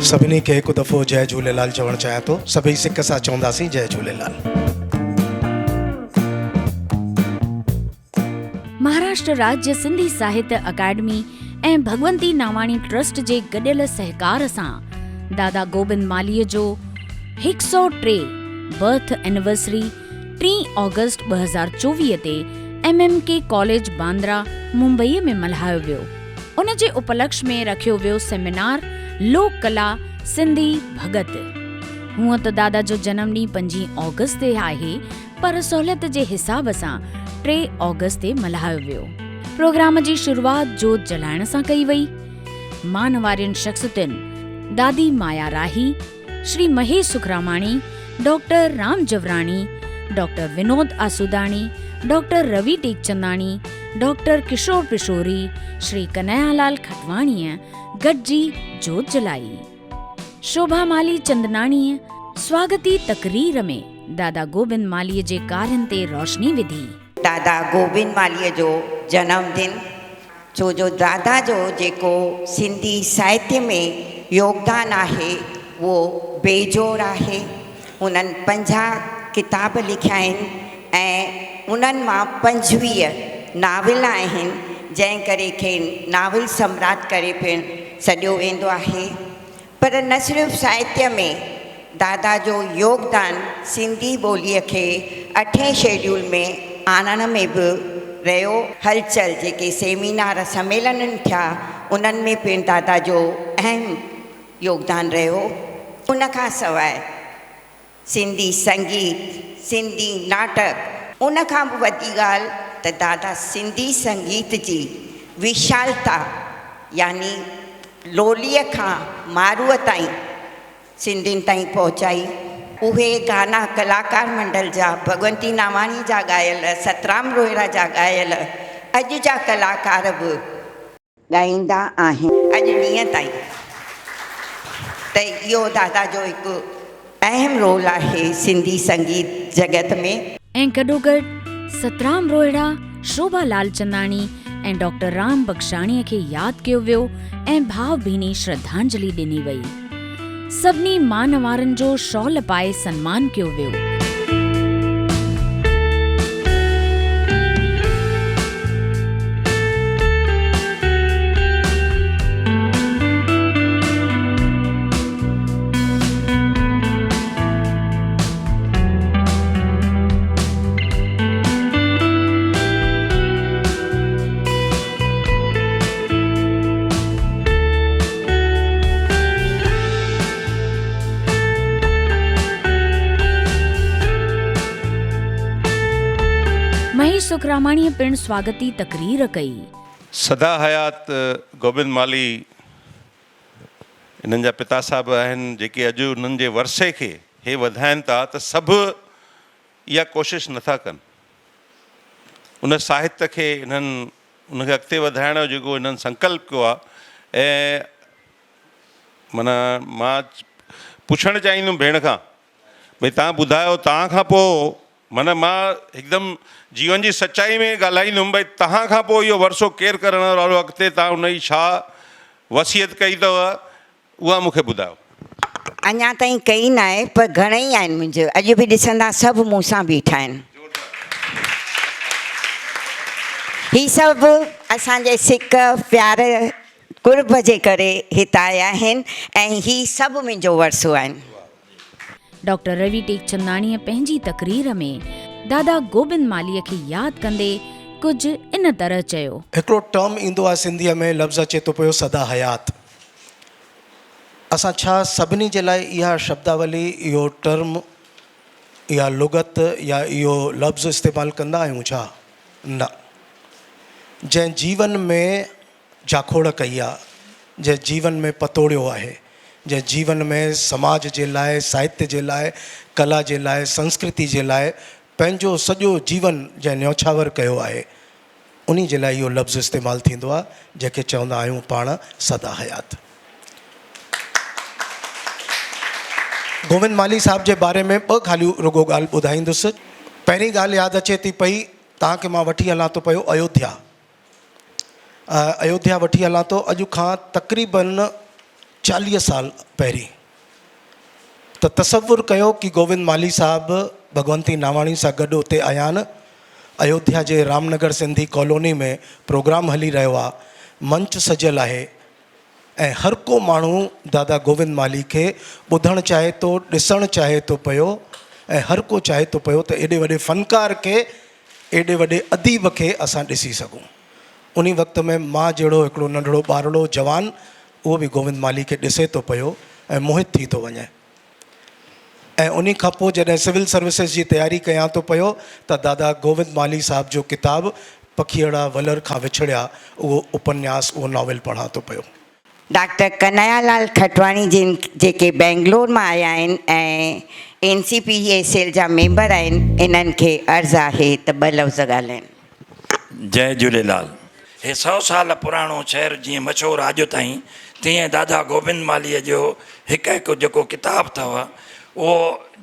सभिनी खे हिकु दफ़ो जय झूलेलाल चवणु चाहियां थो। सभई सिक सां चवंदासीं जय झूलेलाल। महाराष्ट्र राज्य सिंधी साहित्य अकाडमी ऐं भगवंती नावाणी ट्रस्ट जे गॾियल सहकार सां दादा गोबिंद मालीअ जो 103 बर्थ एनिवर्सरी 3 ऑगस्ट 2024 ते MMK कॉलेज बांद्रा मुंबईअ में मल्हायो वियो। उन जे उपलक्ष्य में रखियो वियो सेमिनार लोक कला सिंधी भगत। हूअं त दादा जो जनम ॾींहुं 5 ऑगस्ट ते आहे, पर सहूलियत जे हिसाब सां 3 ऑगस्ट ते मल्हायो वियो। प्रोग्राम जी शुरूआत जोत जलाइण सां कई वई। मान वारियुनि शख्सियतुनि Dadi Maya Rahi, Shri Mahesh Sukhramani, doctor Ram Jawrani, doctor Vinod Asudani, doctor Ravi Tekchandani, doctor Kishore Pishori, Shri Kanhaiyalal खटवाणीअ गॾिजी जोत जलाई। शोभा माली चंदनाणीअ स्वागती तकरीर में दादा गोबिंद मालीअ जे कार्यनि ते रोशनी विधी। दादा गोबिंद मालीअ जो जन्मदिन, छो जो दादा जो जेको सिंधी साहित्य में योगदान आहे उहो बेजोड़ आहे। उन्हनि 50 किताब लिखिया आहिनि ऐं उन्हनि मां 25 नाविल आहिनि, जंहिं करे खे नाविल सम्राट करे पिणु सॾियो वेंदो आहे। पर न सिर्फ़ु साहित्य में दादा जो योगदान सिंधी ॿोलीअ खे 8 शेड्यूल में आणण में बि रहियो। हलचल जेके सेमिनार सम्मेलन थिया उन्हनि में पिणु दादा जो अहम योगदान रहियो। उन खां सवाइ सिंधी संगीत, सिंधी नाटक, उन खां बि वॾी ॻाल्हि त दादा सिंधी संगीत जी विशालता यानी लोलीअ खां मारूअ ताईं सिंधियुनि ताईं पहुचाई। उहे गाना कलाकार मंडल जा, भगवंती नावाणी जा ॻायल, सतराम रोहिड़ा जा ॻायल, अॼु जा कलाकार बि ॻाईंदा आहिनि अॼु ॾींहं ताईं। त इहो दादा जो हिकु अहम रोल आहे सिंधी संगीत जगत में। ऐं गॾोगॾु सतराम रोहिड़ा, शोभा लालचंदाणी ऐं डॉक्टर राम बख्शाणीअ खे यादि कयो वियो ऐं भावभीनी श्रद्धांजलि ॾिनी वई। सभिनी मान वारनि जो शॉल पाए सन्मान कयो वियो। महेश सुखरामाणीअ पिणु स्वागती तकरीर कई। सदा हयात गोबिंद माली इन्हनि जा पिता साहिब आहिनि, जेके अॼु उन्हनि जे वरसे खे हे वधाइनि था, त सभु इहा कोशिशि नथा कनि। उन साहित्य खे इन्हनि उनखे अॻिते वधाइण जो जेको इन्हनि संकल्प कयो आहे। ऐं माना मां पुछणु चाहींदुमि भेण खां, भई तव्हां ॿुधायो, तव्हां खां पोइ माना मां हिकदमि जीवन जी सचाई में ॻाल्हाईंदुमि, भई तव्हां खां पोइ इहो वरसो केरु करण वारो, अॻिते तव्हां उन जी छा वसियत कई अथव, उहा मूंखे ॿुधायो। अञा ताईं कई न आहे, पर घणेई आहिनि मुंहिंजो। अॼु बि ॾिसंदा सभु मूं सां बीठा आहिनि। ही सभु असांजे सिक प्यार कुर्ब जे करे हिते आया आहिनि ऐं ही सभु मुंहिंजो वरसो आहिनि। डॉक्टर रवि टेकचंदाणीअ पंहिंजी तकरीर में दादा गोबिंद मालीअ खे यादि कंदे कुझु इन तरह चयो। हिकिड़ो टर्म ईंदो आहे सिंधीअ में, लफ़्ज़ अचे थो पियो सदा हयात। असां छा सभिनी जे लाइ इहा शब्दावली, इहो टर्म, इहा लुगत या इहो लफ़्ज़ इस्तेमालु कंदा आहियूं छा? न। जंहिं जीवन में जाखोड़ कई आहे, जंहिं जीवन में पतोड़ियो आहे, जंहिं जीवन में समाज जे लाइ, साहित्य जे लाइ, कला जे लाइ, संस्कृति जे लाइ पंहिंजो सॼो जीवन जंहिं न्यौछावर कयो आहे, उन जे लाइ इहो लफ़्ज़ इस्तेमालु थींदो आहे, जंहिंखे चवंदा आहियूं पाण सदा हयात। गोविंद माली साहब जे बारे में 2 ख़ाली रुगो ॻाल्हि ॿुधाईंदुसि। पहिरीं ॻाल्हि यादि अचे थी पई, तव्हांखे मां वठी हलां थो पियो अयोध्या वठी हलां थो। अॼु खां तक़रीबन 40 साल पहिरीं। त तसवुरु कयो कि गोविंद माली साहब भगवंती नावाणी सां गॾु उते आया आहिनि। अयोध्या जे रामनगर सिंधी कॉलोनी में प्रोग्राम हली रहियो आहे, मंच सजियल आहे ऐं हर को माण्हू दादा गोविंद माली खे ॿुधणु चाहे थो, ॾिसणु चाहे थो पियो ऐं हर को चाहे थो पियो त एॾे वॾे फ़नकार खे, एॾे वॾे अदीब खे असां ॾिसी सघूं। उन वक़्त में मां जहिड़ो हिकिड़ो नंढड़ो ॿारड़ो जवान उहो बि गोविंद माली खे ॾिसे थो पियो ऐं मोहित थी थो वञे। ऐं उन खां पोइ जॾहिं सिविल सर्विसिस जी तयारी कयां थो पियो त दादा गोविंद माली साहब जो किताबु पखीअड़ा वलर खां विछड़िया, उहो उपन्यास, उहो नॉवेल पढ़ां थो पियो। डॉक्टर कन्हैयालाल खटवाणी जिन जेके बेंगलोर मां आया आहिनि ऐं NCPSL जा मेंबर आहिनि, इन्हनि खे अर्ज़ु आहे त ॿ लफ़्ज़ ॻाल्हाइनि। जय झूलेलाल। हे 100 साल पुराणो शहर जीअं मशहूरु अॼु ताईं, तीअं दादा गोविंद मालीअ जो हिकु हिकु जेको किताबु अथव उहो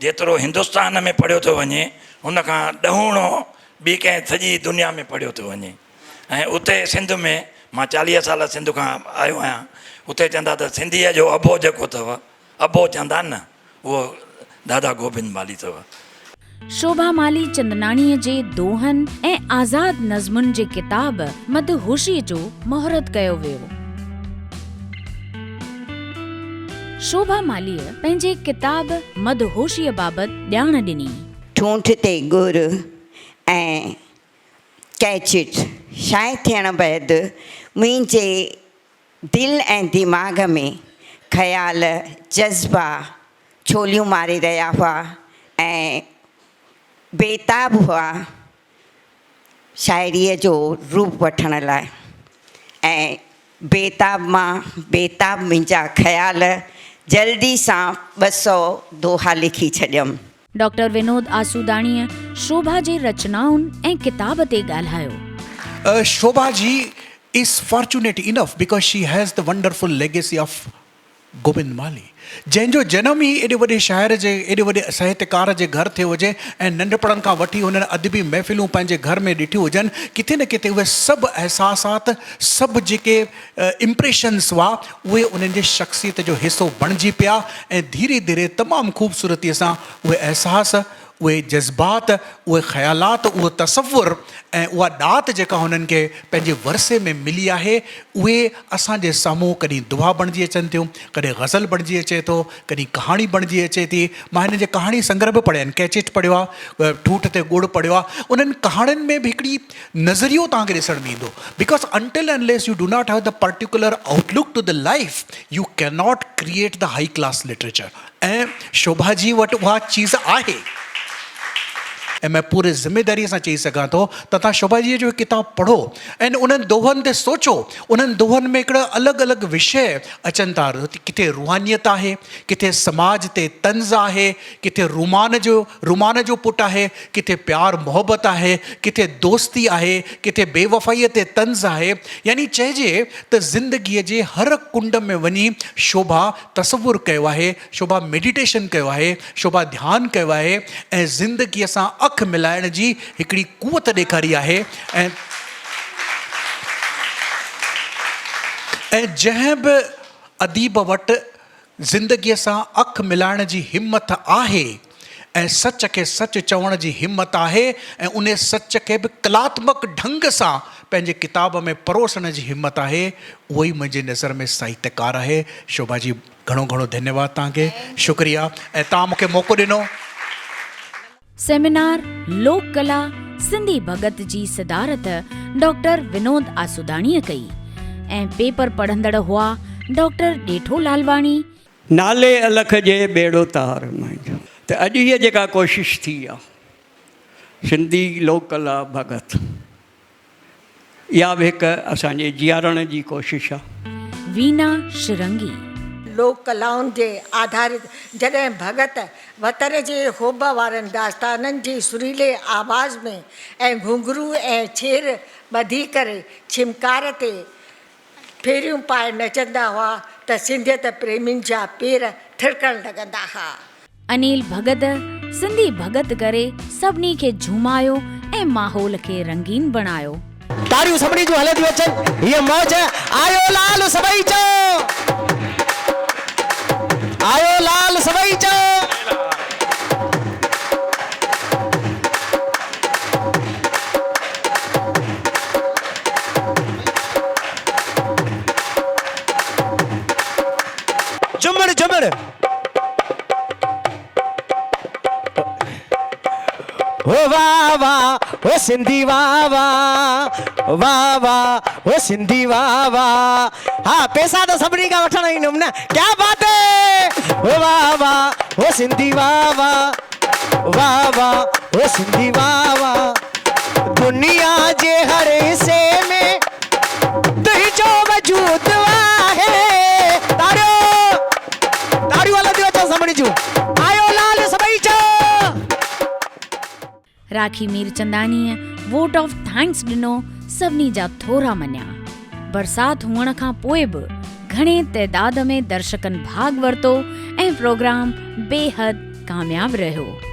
जेतिरो हिंदुस्तान में पढ़ियो थो वञे हुन खां ॾहूणो ॿी कंहिं सॼी दुनिया में पढ़ियो थो वञे। ऐं उते सिंध में मां 40 साल सिंध खां आयो आहियां, उते चवंदा त सिंधीअ जो अबो जेको अथव, अबो चवंदा न, उहो दादा गोविंद माली अथव। शोभा माली चंदनाणीअ जे दोहन ऐं आज़ाद नज़मुनि जे किताब मदहोशीअ जो मुहरत कयो वियो। शोभा मालीअ पंहिंजे किताब मदहोशीअ बाबति ॼाण ॾिनी। ठूंठ ते गुर ऐं कैचिट शाये थियण बैदि मुंहिंजे दिलि ऐं दिमाग़ में ख़्याल, जज़्बा छोलियूं मारे रहिया हुआ ऐं बेताब हुआ शाइरीअ जो रूप वठण लाइ। ऐं बेताब मां बेताब मुंहिंजा ख़्याल जल्दी सां 200 दोहा लिखी छॾियमि। डॉक्टर विनोद आसूदाणीअ शोभा जे रचनाउनि ऐं किताब ते ॻाल्हायो। Shobha ji is fortunate enough because she has the wonderful legacy of Govind Mali, जंहिंजो जनम ई एॾे वॾे शाइर जे, एॾे वॾे साहित्यकार जे घर थियो हुजे ऐं नंढपणनि खां वठी हुननि अदबी महफ़िलूं पंहिंजे घर में ॾिठियूं हुजनि। किथे न किथे उहे सभु अहसासात, सभु जेके इम्प्रेशन्स हुआ उहे उन्हनि जे शख़्सियत जो हिसो बणिजी पिया ऐं धीरे धीरे तमामु ख़ूबसूरतीअ सां उहे अहसास, उहे जज़्बात, उहे ख़्यालात, उहो तसवुर ऐं उहा ॾात जेका हुननि खे पंहिंजे वरसे में मिली आहे, उहे असांजे साम्हूं कॾहिं दुआ बणिजी अचनि थियूं, कॾहिं गज़ल बणिजी अचे थो, कॾहिं कहाणी बणिजी अचे थी। मां हिन जे कहाणी संग्रह बि पढ़िया आहिनि, कैचिट पढ़ियो आहे, ठूठ ते गुड़ पढ़ियो आहे। उन्हनि कहाणियुनि में बि हिकिड़ी नज़रियो तव्हांखे ॾिसण में ईंदो, because until unless you do not have the particular outlook to the life you can not create the high class literature. ऐं शोभा जी वटि उहा चीज़ आहे ऐं मैं पूरे ज़िम्मेदारीअ सां चई सघां थो त तव्हां शोभा जीअ जो किताबु पढ़ो ऐं उन्हनि दोहनि ते सोचो। उन्हनि दोहनि में हिकिड़ा अलॻि अलॻि विषय अचनि था, किथे रूहानियत आहे, किथे समाज ते तंज़ आहे, किथे रुमान जो पुटु आहे, किथे प्यार मोहबत आहे, किथे दोस्ती आहे, किथे बेवफ़ाईअ ते तंज़ आहे। यानी चइजे त ज़िंदगीअ जे हर कुंड में वञी शोभा तसवुरु कयो आहे, शोभा मेडिटेशन कयो आहे, शोभा ध्यानु कयो आहे ऐं ज़िंदगीअ सां अख मिलाइण जी हिकिड़ी कुवत ॾेखारी आहे। ऐं जंहिं बि अदीब वटि ज़िंदगीअ सां अख मिलाइण जी हिमत आहे ऐं सच खे सच चवण जी हिमत आहे ऐं उन सच खे बि कलात्मक ढंग सां पंहिंजे किताब में परोसण जी हिमत आहे, उहो ई मुंहिंजी नज़र में साहित्यकार आहे। शोभा जी घणो घणो धन्यवाद तव्हांखे, शुक्रिया ऐं तव्हां मूंखे मौक़ो ॾिनो। सेमिनार लोक कला सिंधी भगत जी सदारत डॉक्टर विनोद आसूदाणीअ कई ऐं पेपर पढ़ंदड़ हुआ डॉक्टर ॾेठो लालवाणी। नाले अलख जे बेड़ो तार मुंहिंजो त अॼु हीअ जेका कोशिशि थी आहे सिंधी लोक कला भगत, इहा बि हिकु असांजे जीआरण जी कोशिशि आहे। वीना शिरंगी लोक कलाउनि जे आधारित जॾहिं भगत वतन जे होब वारनि दास्ताननि जी सुरीले आवाज़ में ऐं घुंघरू ऐं छेर ॿधी करे छिमकार ते फेरियूं पाए नचंदा हुआ त सिंधियत प्रेमियुनि जा पेर थिरकण लॻंदा हुआ। अनिल भगत सिंधी भगत करे सभिनी खे झुमायो ऐं माहौल खे रंगीन बणायो। तारियूं सभिनी जूं हले थियूं अचनि, हीअ मौज आयो लाल सभई चओ। ओ वाह वाह ओ सिंधी वाह वाह वाह वाह ओ सिंधी वाह वाह। हाँ पैसा तो सभिनी खां वठण ईंदुमि न, क्या बात है। ओ वाह वाह ओ सिंधी वाह वाह वाह वाह ओ सिंधी वाह वाह। दुनिया जे हर हिस्से में तुंहिंजो वजूद आहे। तारियो तारियूं हलंदियूं अचो सभिनी जूं, आयो लाल सभई चो। राखी मीरचंदानीअ वोट ऑफ थैंक्स ॾिनो, सभिनी जा थोरा मञिया। बरसाति हुअण खां पोइ बि घणे तइदाद में दर्शकनि भाॻ वरितो ऐं प्रोग्राम बेहद कामयाबु रहियो।